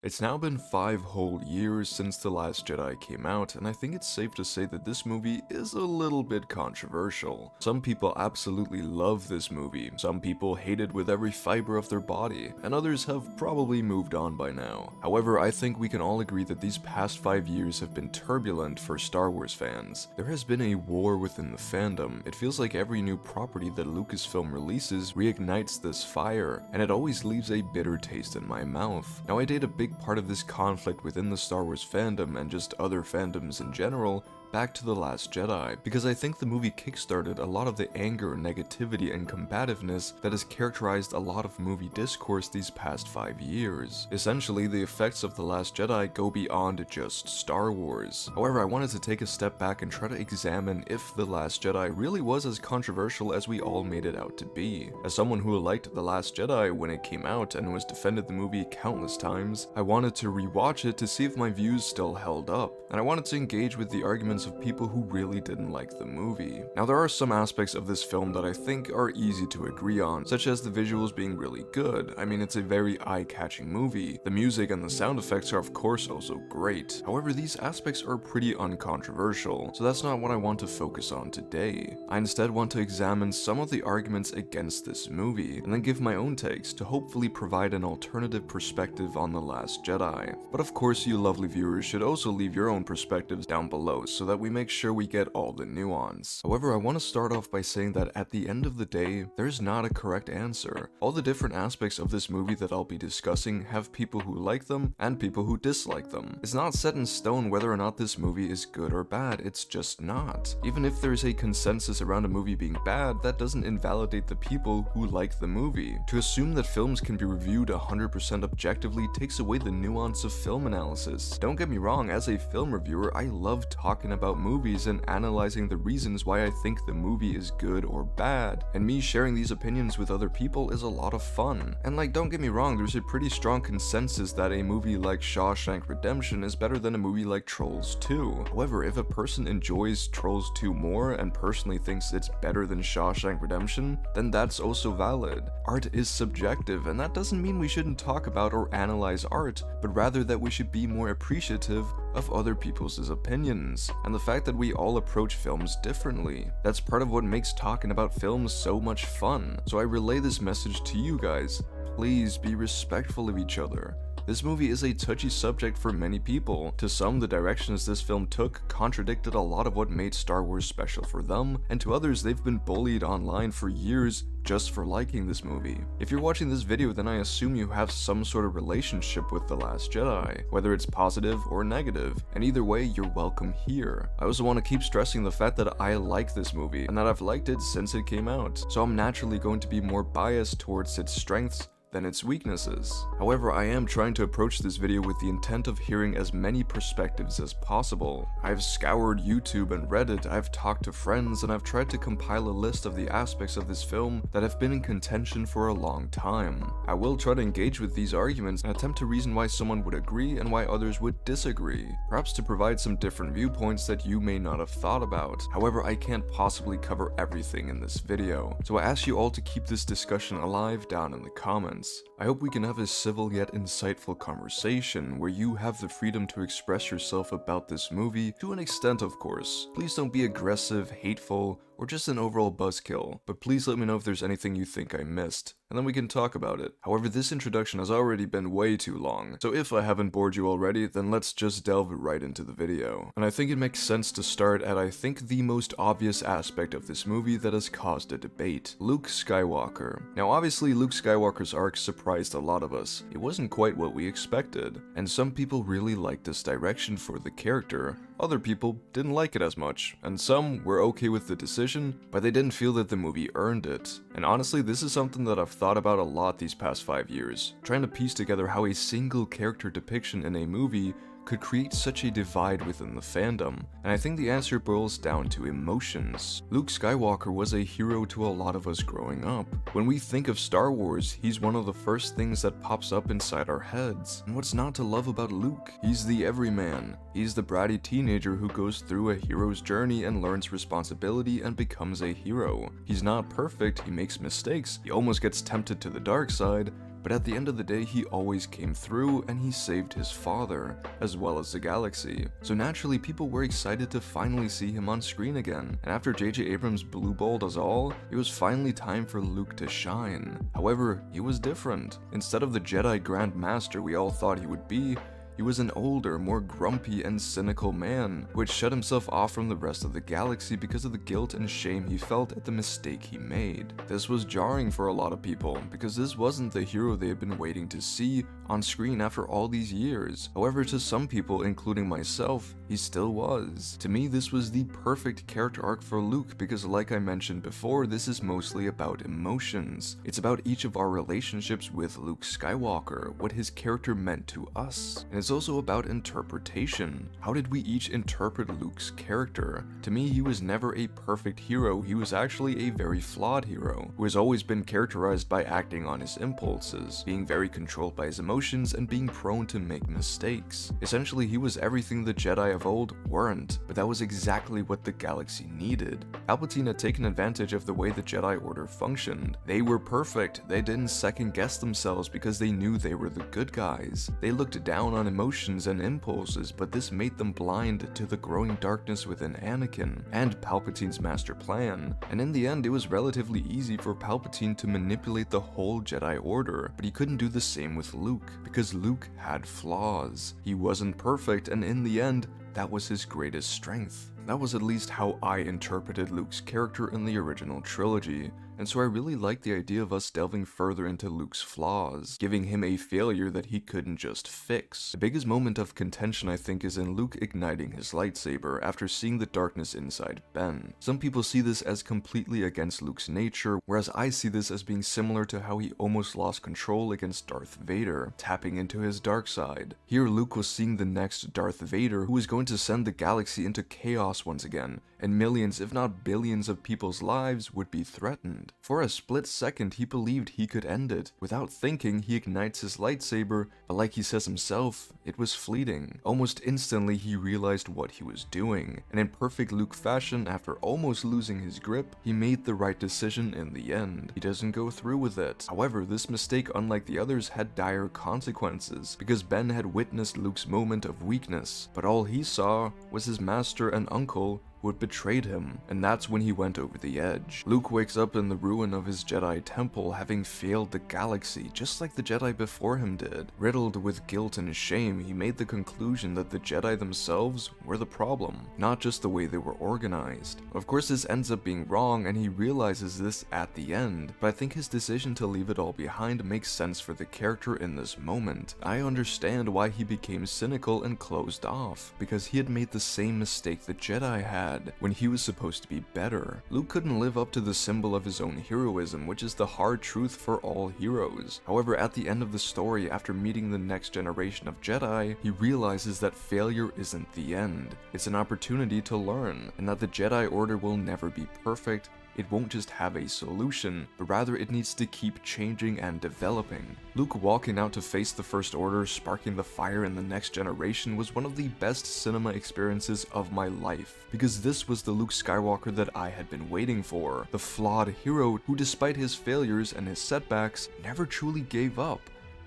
It's now been 5 whole years since The Last Jedi came out, and I think it's safe to say that this movie is a little bit controversial. Some people absolutely love this movie, some people hate it with every fiber of their body, and others have probably moved on by now. However, I think we can all agree that these past 5 years have been turbulent for Star Wars fans. There has been a war within the fandom. It feels like every new property that Lucasfilm releases reignites this fire, and it always leaves a bitter taste in my mouth. Now, I date a big part of this conflict within the Star Wars fandom and just other fandoms in general back to The Last Jedi, because I think the movie kickstarted a lot of the anger, negativity, and combativeness that has characterized a lot of movie discourse these past 5 years. Essentially, the effects of The Last Jedi go beyond just Star Wars. However, I wanted to take a step back and try to examine if The Last Jedi really was as controversial as we all made it out to be. As someone who liked The Last Jedi when it came out and was defended the movie countless times, I wanted to rewatch it to see if my views still held up, and I wanted to engage with the arguments of people who really didn't like the movie. Now, there are some aspects of this film that I think are easy to agree on, such as the visuals being really good. I mean, it's a very eye-catching movie. The music and the sound effects are of course also great. However, these aspects are pretty uncontroversial, so that's not what I want to focus on today. I instead want to examine some of the arguments against this movie, and then give my own takes to hopefully provide an alternative perspective on The Last Jedi. But of course, you lovely viewers should also leave your own perspectives down below so that we make sure we get all the nuance. However, I want to start off by saying that at the end of the day, there's not a correct answer. All the different aspects of this movie that I'll be discussing have people who like them and people who dislike them. It's not set in stone whether or not this movie is good or bad, it's just not. Even if there's a consensus around a movie being bad, that doesn't invalidate the people who like the movie. To assume that films can be reviewed 100% objectively takes away the nuance of film analysis. Don't get me wrong, as a film reviewer, I love talking about movies and analyzing the reasons why I think the movie is good or bad, and me sharing these opinions with other people is a lot of fun. And like, don't get me wrong, there's a pretty strong consensus that a movie like Shawshank Redemption is better than a movie like Trolls 2. However, if a person enjoys Trolls 2 more and personally thinks it's better than Shawshank Redemption, then that's also valid. Art is subjective, and that doesn't mean we shouldn't talk about or analyze art, but rather that we should be more appreciative of other people's opinions, and the fact that we all approach films differently. That's part of what makes talking about films so much fun. So I relay this message to you guys. Please be respectful of each other. This movie is a touchy subject for many people. To some, the directions this film took contradicted a lot of what made Star Wars special for them, and to others, they've been bullied online for years just for liking this movie. If you're watching this video, then I assume you have some sort of relationship with The Last Jedi, whether it's positive or negative, and either way, you're welcome here. I also want to keep stressing the fact that I like this movie, and that I've liked it since it came out, so I'm naturally going to be more biased towards its strengths than its weaknesses. However, I am trying to approach this video with the intent of hearing as many perspectives as possible. I've scoured YouTube and Reddit, I've talked to friends, and I've tried to compile a list of the aspects of this film that have been in contention for a long time. I will try to engage with these arguments and attempt to reason why someone would agree and why others would disagree, perhaps to provide some different viewpoints that you may not have thought about. However, I can't possibly cover everything in this video, so I ask you all to keep this discussion alive down in the comments. I hope we can have a civil yet insightful conversation where you have the freedom to express yourself about this movie, to an extent of course. Please don't be aggressive, hateful, or just an overall buzzkill, but please let me know if there's anything you think I missed, and then we can talk about it. However, this introduction has already been way too long, so if I haven't bored you already, then let's just delve right into the video. And I think it makes sense to start at I think the most obvious aspect of this movie that has caused a debate: Luke Skywalker. Now obviously Luke Skywalker's arc surprised a lot of us. It wasn't quite what we expected, and some people really liked this direction for the character. Other people didn't like it as much, and some were okay with the decision, but they didn't feel that the movie earned it. And honestly, this is something that I've thought about a lot these past 5 years, trying to piece together how a single character depiction in a movie could create such a divide within the fandom, and I think the answer boils down to emotions. Luke Skywalker was a hero to a lot of us growing up. When we think of Star Wars, he's one of the first things that pops up inside our heads. And what's not to love about Luke? He's the everyman. He's the bratty teenager who goes through a hero's journey and learns responsibility and becomes a hero. He's not perfect, he makes mistakes, he almost gets tempted to the dark side, but at the end of the day he always came through and he saved his father, as well as the galaxy. So naturally people were excited to finally see him on screen again, and after J.J. Abrams blueballed us all, it was finally time for Luke to shine. However, he was different. Instead of the Jedi Grand Master we all thought he would be, he was an older, more grumpy and cynical man who had shut himself off from the rest of the galaxy because of the guilt and shame he felt at the mistake he made. This was jarring for a lot of people because this wasn't the hero they had been waiting to see on screen after all these years. However, to some people, including myself, he still was. To me, this was the perfect character arc for Luke because, like I mentioned before, this is mostly about emotions. It's about each of our relationships with Luke Skywalker, what his character meant to us. And it's also about interpretation. How did we each interpret Luke's character? To me, he was never a perfect hero. He was actually a very flawed hero who has always been characterized by acting on his impulses, being very controlled by his emotions, and being prone to make mistakes. Essentially, he was everything the Jedi of old weren't, but that was exactly what the galaxy needed. Palpatine had taken advantage of the way the Jedi Order functioned. They were perfect. They didn't second guess themselves because they knew they were the good guys. They looked down on emotions and impulses, but this made them blind to the growing darkness within Anakin and Palpatine's master plan. And in the end, it was relatively easy for Palpatine to manipulate the whole Jedi Order, but he couldn't do the same with Luke, because Luke had flaws. He wasn't perfect, and in the end, that was his greatest strength. That was at least how I interpreted Luke's character in the original trilogy, and so I really like the idea of us delving further into Luke's flaws, giving him a failure that he couldn't just fix. The biggest moment of contention I think is in Luke igniting his lightsaber after seeing the darkness inside Ben. Some people see this as completely against Luke's nature, whereas I see this as being similar to how he almost lost control against Darth Vader, tapping into his dark side. Here Luke was seeing the next Darth Vader who was going to send the galaxy into chaos once again, and millions if not billions of people's lives would be threatened. For a split second he believed he could end it. Without thinking, he ignites his lightsaber, but like he says himself, it was fleeting. Almost instantly he realized what he was doing, and in perfect Luke fashion, after almost losing his grip, he made the right decision in the end. He doesn't go through with it. However, this mistake, unlike the others, had dire consequences, because Ben had witnessed Luke's moment of weakness, but all he saw was his master and uncle who had betrayed him, and that's when he went over the edge. Luke wakes up in the ruin of his Jedi temple, having failed the galaxy, just like the Jedi before him did. Riddled with guilt and shame, he made the conclusion that the Jedi themselves were the problem, not just the way they were organized. Of course, this ends up being wrong, and he realizes this at the end, but I think his decision to leave it all behind makes sense for the character in this moment. I understand why he became cynical and closed off, because he had made the same mistake the Jedi had when he was supposed to be better. Luke couldn't live up to the symbol of his own heroism, which is the hard truth for all heroes. However, at the end of the story, after meeting the next generation of Jedi, he realizes that failure isn't the end. It's an opportunity to learn, and that the Jedi Order will never be perfect. It won't just have a solution, but rather it needs to keep changing and developing. Luke walking out to face the First Order, sparking the fire in the next generation, was one of the best cinema experiences of my life, because this was the Luke Skywalker that I had been waiting for. The flawed hero who, despite his failures and his setbacks, never truly gave up,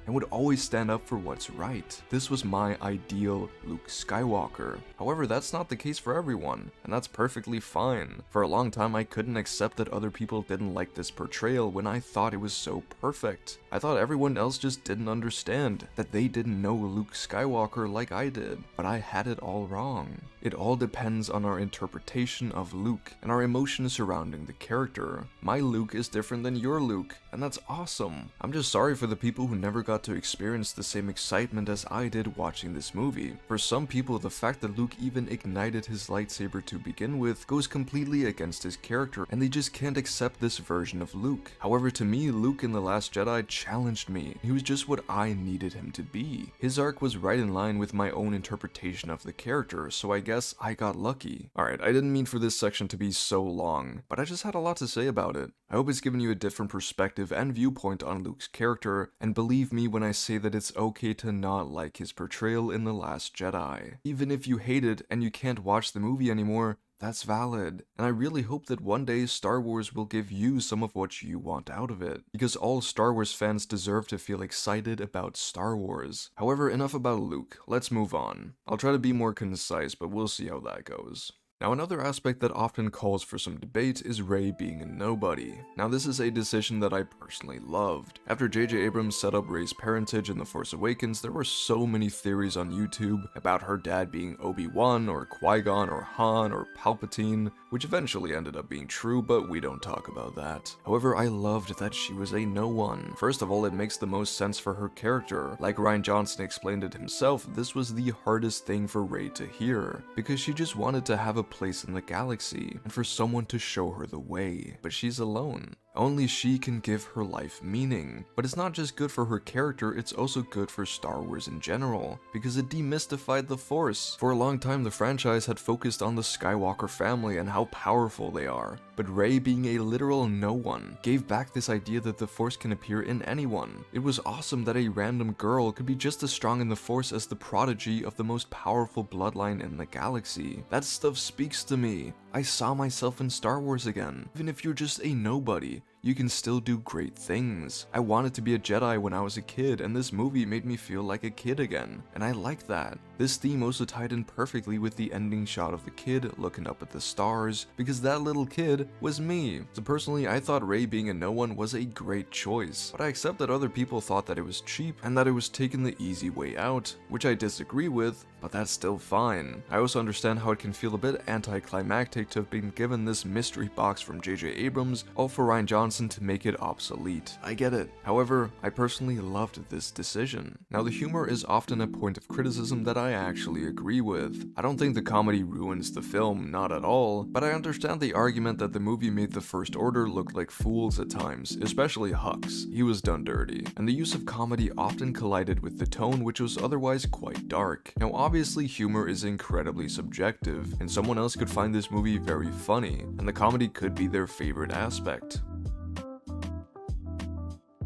and would always stand up for what's right. This was my ideal Luke Skywalker. However, that's not the case for everyone, and that's perfectly fine. For a long time, I couldn't accept that other people didn't like this portrayal when I thought it was so perfect. I thought everyone else just didn't understand, that they didn't know Luke Skywalker like I did, but I had it all wrong. It all depends on our interpretation of Luke and our emotions surrounding the character. My Luke is different than your Luke, and that's awesome. I'm just sorry for the people who never got to experience the same excitement as I did watching this movie. For some people, the fact that Luke even ignited his lightsaber to begin with goes completely against his character, and they just can't accept this version of Luke. However, to me, Luke in The Last Jedi challenged me. He was just what I needed him to be. His arc was right in line with my own interpretation of the character, so I guess I got lucky. Alright, I didn't mean for this section to be so long, but I just had a lot to say about it. I hope it's given you a different perspective and viewpoint on Luke's character, and believe me when I say that it's okay to not like his portrayal in The Last Jedi. Even if you hate it and you can't watch the movie anymore, That's valid, and I really hope that one day Star Wars will give you some of what you want out of it, because all Star Wars fans deserve to feel excited about Star Wars. However, enough about Luke, let's move on. I'll try to be more concise, but we'll see how that goes. Now, another aspect that often calls for some debate is Rey being a nobody. Now, this is a decision that I personally loved. After J.J. Abrams set up Rey's parentage in The Force Awakens, there were so many theories on YouTube about her dad being Obi-Wan or Qui-Gon or Han or Palpatine, which eventually ended up being true, but we don't talk about that. However, I loved that she was a no one. First of all, it makes the most sense for her character. Like Rian Johnson explained it himself, this was the hardest thing for Rey to hear, because she just wanted to have a place in the galaxy, and for someone to show her the way. But she's alone. Only she can give her life meaning. But it's not just good for her character, it's also good for Star Wars in general, because it demystified the Force. For a long time, the franchise had focused on the Skywalker family and how powerful they are. But Rey, being a literal no one, gave back this idea that the Force can appear in anyone. It was awesome that a random girl could be just as strong in the Force as the prodigy of the most powerful bloodline in the galaxy. That stuff speaks to me. I saw myself in Star Wars again. Even if you're just a nobody, you can still do great things. I wanted to be a Jedi when I was a kid, and this movie made me feel like a kid again, and I like that. This theme also tied in perfectly with the ending shot of the kid looking up at the stars, because that little kid was me. So personally, I thought Rey being a no one was a great choice, but I accept that other people thought that it was cheap and that it was taking the easy way out, which I disagree with, but that's still fine. I also understand how it can feel a bit anticlimactic to have been given this mystery box from J.J. Abrams, all for Rian Johnson to make it obsolete. I get it. However, I personally loved this decision. Now, the humor is often a point of criticism that I actually agree with. I don't think the comedy ruins the film, not at all, but I understand the argument that the movie made the First Order look like fools at times, especially Hux. He was done dirty. And the use of comedy often collided with the tone, which was otherwise quite dark. Now, obviously, humor is incredibly subjective, and someone else could find this movie very funny, and the comedy could be their favorite aspect.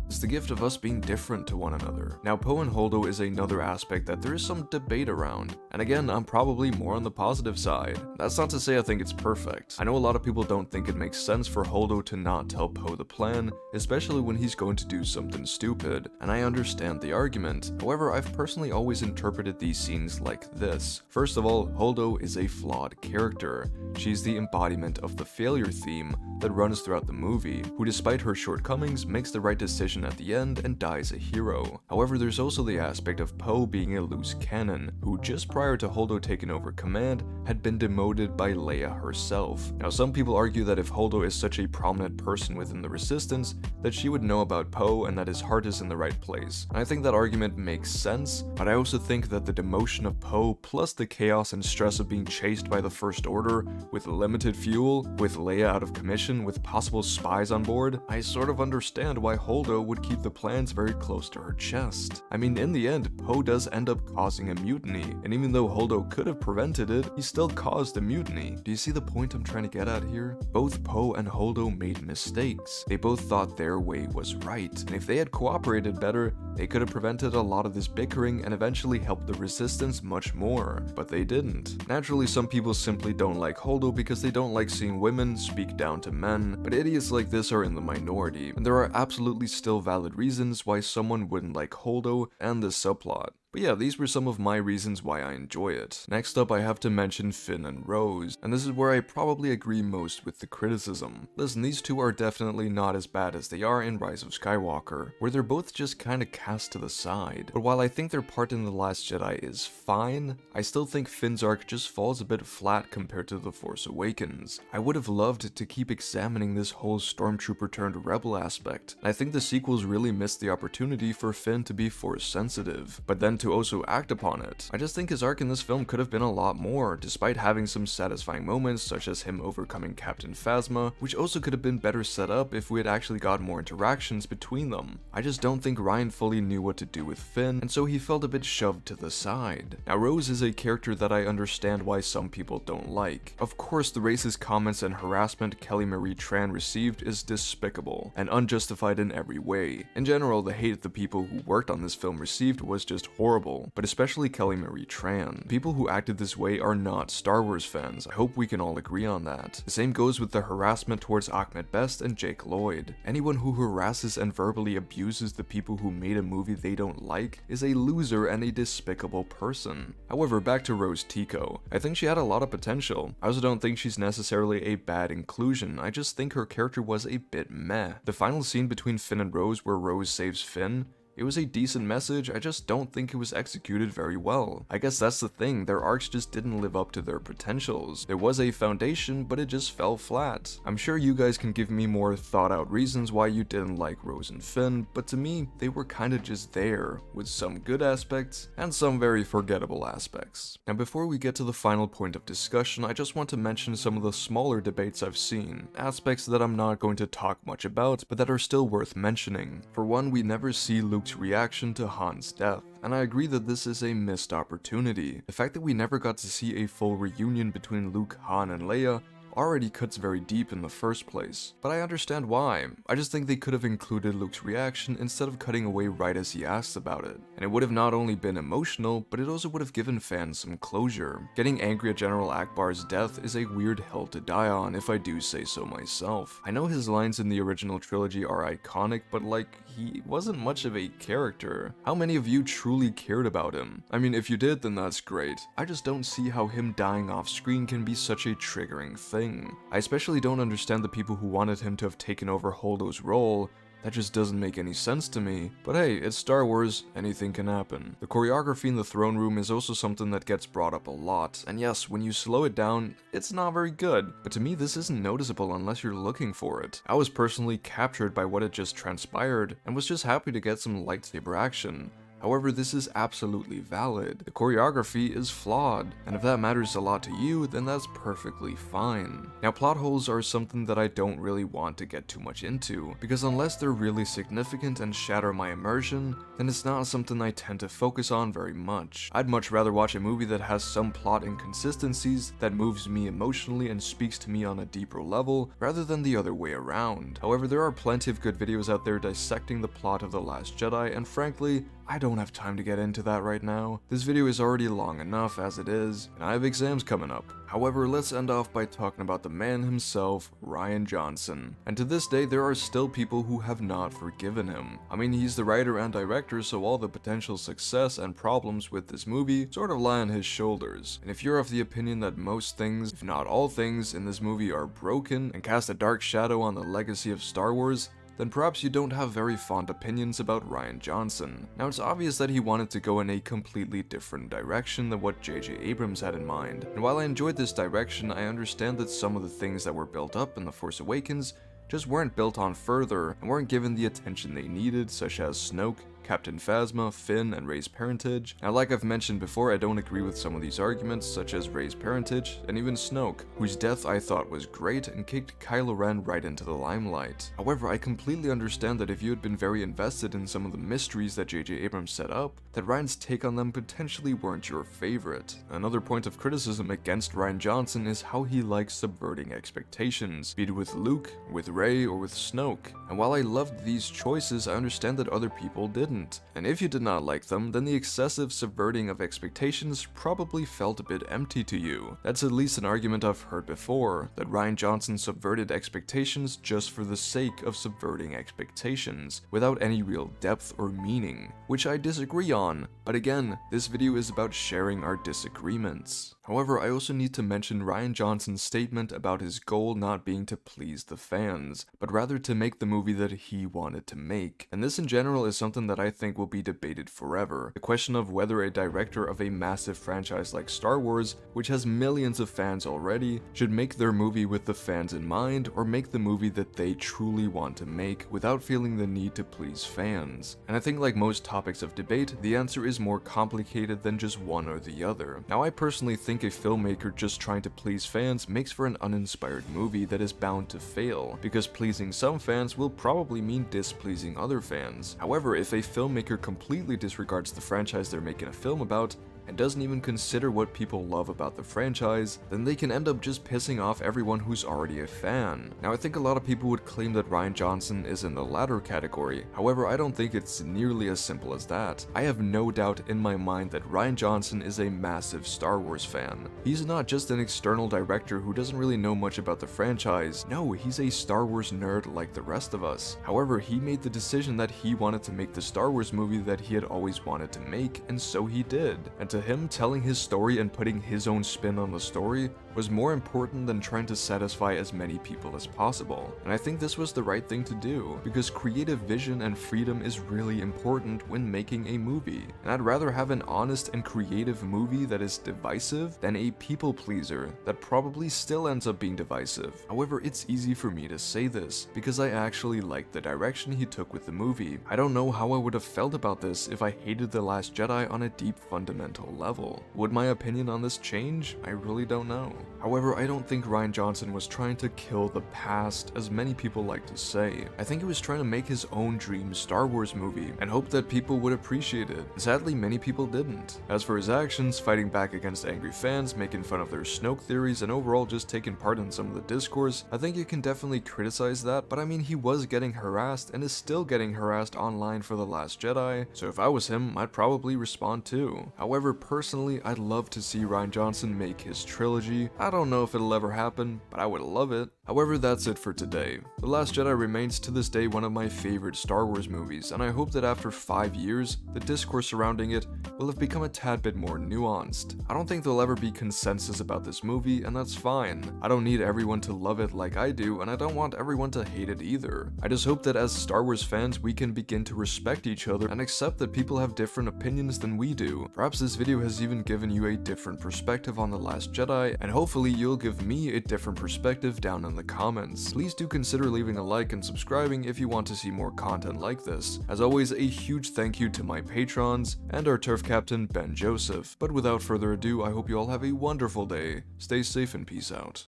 It's the gift of us being different to one another. Now, Poe and Holdo is another aspect that there is some debate around, and again, I'm probably more on the positive side. That's not to say I think it's perfect. I know a lot of people don't think it makes sense for Holdo to not tell Poe the plan, especially when he's going to do something stupid, and I understand the argument. However, I've personally always interpreted these scenes like this. First of all, Holdo is a flawed character. She's the embodiment of the failure theme that runs throughout the movie, who despite her shortcomings makes the right decision at the end and dies a hero. However, there's also the aspect of Poe being a loose cannon, who just prior to Holdo taking over command, had been demoted by Leia herself. Now, some people argue that if Holdo is such a prominent person within the Resistance, that she would know about Poe and that his heart is in the right place. And I think that argument makes sense, but I also think that the demotion of Poe, plus the chaos and stress of being chased by the First Order, with limited fuel, with Leia out of commission, with possible spies on board, I sort of understand why Holdo would keep the plans very close to her chest. I mean, in the end, Poe does end up causing a mutiny, and even though Holdo could have prevented it, he still caused a mutiny. Do you see the point I'm trying to get at here? Both Poe and Holdo made mistakes. They both thought their way was right, and if they had cooperated better, they could have prevented a lot of this bickering and eventually helped the Resistance much more, but they didn't. Naturally, some people simply don't like Holdo because they don't like seeing women speak down to men, but idiots like this are in the minority, and there are absolutely still valid reasons why someone wouldn't like Holdo and this subplot. But yeah, these were some of my reasons why I enjoy it. Next up, I have to mention Finn and Rose, and this is where I probably agree most with the criticism. Listen, these two are definitely not as bad as they are in Rise of Skywalker, where they're both just kinda cast to the side. But while I think their part in The Last Jedi is fine, I still think Finn's arc just falls a bit flat compared to The Force Awakens. I would have loved to keep examining this whole stormtrooper turned rebel aspect, and I think the sequels really missed the opportunity for Finn to be Force sensitive, but then to also act upon it. I just think his arc in this film could have been a lot more, despite having some satisfying moments such as him overcoming Captain Phasma, which also could have been better set up if we had actually got more interactions between them. I just don't think Rian fully knew what to do with Finn, and so he felt a bit shoved to the side. Now, Rose is a character that I understand why some people don't like. Of course, the racist comments and harassment Kelly Marie Tran received is despicable and unjustified in every way. In general, the hate the people who worked on this film received was just horrible. horrible, but especially Kelly Marie Tran. People who acted this way are not Star Wars fans. I hope we can all agree on that. The same goes with the harassment towards Ahmed Best and Jake Lloyd. Anyone who harasses and verbally abuses the people who made a movie they don't like is a loser and a despicable person. However, back to Rose Tico. I think she had a lot of potential. I also don't think she's necessarily a bad inclusion, I just think her character was a bit meh. The final scene between Finn and Rose where Rose saves Finn, it was a decent message, I just don't think it was executed very well. I guess that's the thing, their arcs just didn't live up to their potentials. There was a foundation, but it just fell flat. I'm sure you guys can give me more thought out reasons why you didn't like Rose and Finn, but to me, they were kinda just there, with some good aspects and some very forgettable aspects. Now before we get to the final point of discussion, I just want to mention some of the smaller debates I've seen, aspects that I'm not going to talk much about, but that are still worth mentioning. For one, we never see Luke's reaction to Han's death, and I agree that this is a missed opportunity. The fact that we never got to see a full reunion between Luke, Han, and Leia already cuts very deep in the first place, but I understand why. I just think they could have included Luke's reaction instead of cutting away right as he asks about it, and it would have not only been emotional, but it also would have given fans some closure. Getting angry at General Akbar's death is a weird hill to die on, if I do say so myself. I know his lines in the original trilogy are iconic, but like, he wasn't much of a character. How many of you truly cared about him? I mean, if you did, then that's great. I just don't see how him dying off screen can be such a triggering thing. I especially don't understand the people who wanted him to have taken over Holdo's role. That just doesn't make any sense to me. But hey, it's Star Wars, anything can happen. The choreography in the throne room is also something that gets brought up a lot, and yes, when you slow it down, it's not very good, but to me this isn't noticeable unless you're looking for it. I was personally captured by what had just transpired, and was just happy to get some lightsaber action. However, this is absolutely valid. The choreography is flawed, and if that matters a lot to you, then that's perfectly fine. Now, plot holes are something that I don't really want to get too much into, because unless they're really significant and shatter my immersion, then it's not something I tend to focus on very much. I'd much rather watch a movie that has some plot inconsistencies that moves me emotionally and speaks to me on a deeper level, rather than the other way around. However, there are plenty of good videos out there dissecting the plot of The Last Jedi, and frankly, I don't have time to get into that right now. This video is already long enough as it is, and I have exams coming up. However, let's end off by talking about the man himself, Rian Johnson. And to this day, there are still people who have not forgiven him. I mean, he's the writer and director, so all the potential success and problems with this movie sort of lie on his shoulders. And if you're of the opinion that most things, if not all things, in this movie are broken and cast a dark shadow on the legacy of Star Wars, then perhaps you don't have very fond opinions about Rian Johnson. Now, it's obvious that he wanted to go in a completely different direction than what J.J. Abrams had in mind, and while I enjoyed this direction, I understand that some of the things that were built up in The Force Awakens just weren't built on further and weren't given the attention they needed, such as Snoke, Captain Phasma, Finn, and Rey's parentage. Now, like I've mentioned before, I don't agree with some of these arguments, such as Rey's parentage, and even Snoke, whose death I thought was great and kicked Kylo Ren right into the limelight. However, I completely understand that if you had been very invested in some of the mysteries that J.J. Abrams set up, that Rian's take on them potentially weren't your favorite. Another point of criticism against Rian Johnson is how he likes subverting expectations, be it with Luke, with Rey, or with Snoke. And while I loved these choices, I understand that other people didn't. And if you did not like them, then the excessive subverting of expectations probably felt a bit empty to you. That's at least an argument I've heard before, that Rian Johnson subverted expectations just for the sake of subverting expectations, without any real depth or meaning, which I disagree on, but again, this video is about sharing our disagreements. However, I also need to mention Rian Johnson's statement about his goal not being to please the fans, but rather to make the movie that he wanted to make. And this in general is something that I think will be debated forever. The question of whether a director of a massive franchise like Star Wars, which has millions of fans already, should make their movie with the fans in mind, or make the movie that they truly want to make without feeling the need to please fans. And I think, like most topics of debate, the answer is more complicated than just one or the other. Now, I personally think a filmmaker just trying to please fans makes for an uninspired movie that is bound to fail, because pleasing some fans will probably mean displeasing other fans. However, if a filmmaker completely disregards the franchise they're making a film about, and doesn't even consider what people love about the franchise, then they can end up just pissing off everyone who's already a fan. Now, I think a lot of people would claim that Rian Johnson is in the latter category. However, I don't think it's nearly as simple as that. I have no doubt in my mind that Rian Johnson is a massive Star Wars fan. He's not just an external director who doesn't really know much about the franchise. No, he's a Star Wars nerd like the rest of us. However, he made the decision that he wanted to make the Star Wars movie that he had always wanted to make, and so he did. And to him, telling his story and putting his own spin on the story was more important than trying to satisfy as many people as possible. And I think this was the right thing to do, because creative vision and freedom is really important when making a movie. And I'd rather have an honest and creative movie that is divisive than a people pleaser that probably still ends up being divisive. However, it's easy for me to say this, because I actually liked the direction he took with the movie. I don't know how I would have felt about this if I hated The Last Jedi on a deep fundamental level. Would my opinion on this change? I really don't know. However, I don't think Rian Johnson was trying to kill the past, as many people like to say. I think he was trying to make his own dream Star Wars movie, and hoped that people would appreciate it. Sadly, many people didn't. As for his actions, fighting back against angry fans, making fun of their Snoke theories, and overall just taking part in some of the discourse, I think you can definitely criticize that, but I mean, he was getting harassed and is still getting harassed online for The Last Jedi, so if I was him, I'd probably respond too. However, personally, I'd love to see Rian Johnson make his trilogy. I don't know if it'll ever happen, but I would love it. However, that's it for today. The Last Jedi remains to this day one of my favorite Star Wars movies, and I hope that after 5 years, the discourse surrounding it will have become a tad bit more nuanced. I don't think there'll ever be consensus about this movie, and that's fine. I don't need everyone to love it like I do, and I don't want everyone to hate it either. I just hope that as Star Wars fans, we can begin to respect each other and accept that people have different opinions than we do. Perhaps this video has even given you a different perspective on The Last Jedi, and hopefully you'll give me a different perspective down in the comments. Please do consider leaving a like and subscribing if you want to see more content like this. As always, a huge thank you to my patrons and our turf captain Ben Joseph. But without further ado, I hope you all have a wonderful day. Stay safe and peace out.